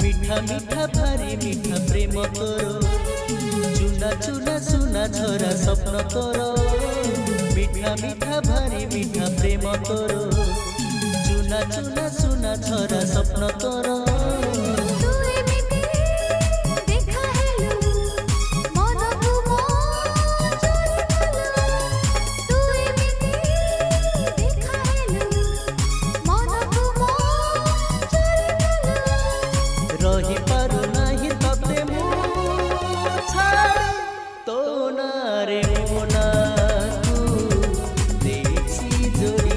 मीठा मीठा भारी मीठा प्रेम तोर चुना चुना सुना झरा स्वप्न तोर मीठा मीठा भारी मीठा प्रेम तोर चुना चुना सुना झरा स्वप्न तोर रही पारु नाही तते मु छाड़ी तो नारे मोना तू देखी जोड़ी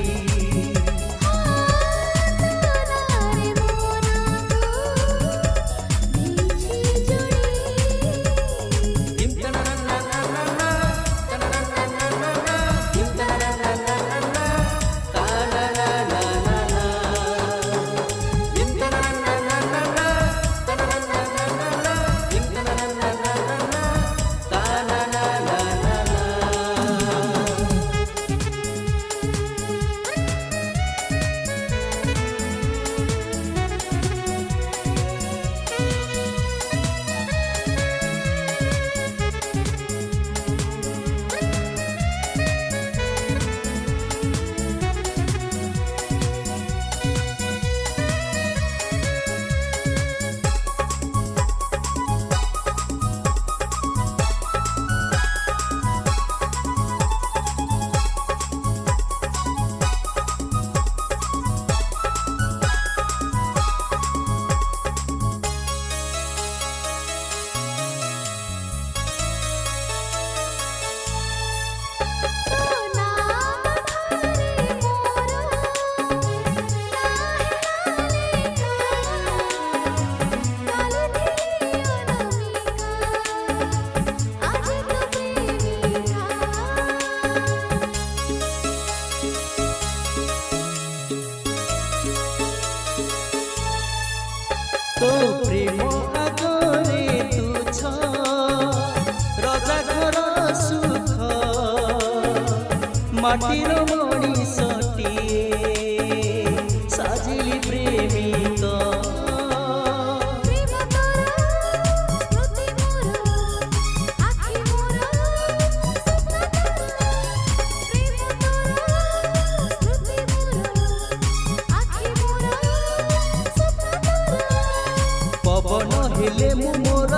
तो प्रेम आगरे तू छ रजा घर सुख माटीर मणिषटिए साजिली प्रेमिक पवन हेले मु मोर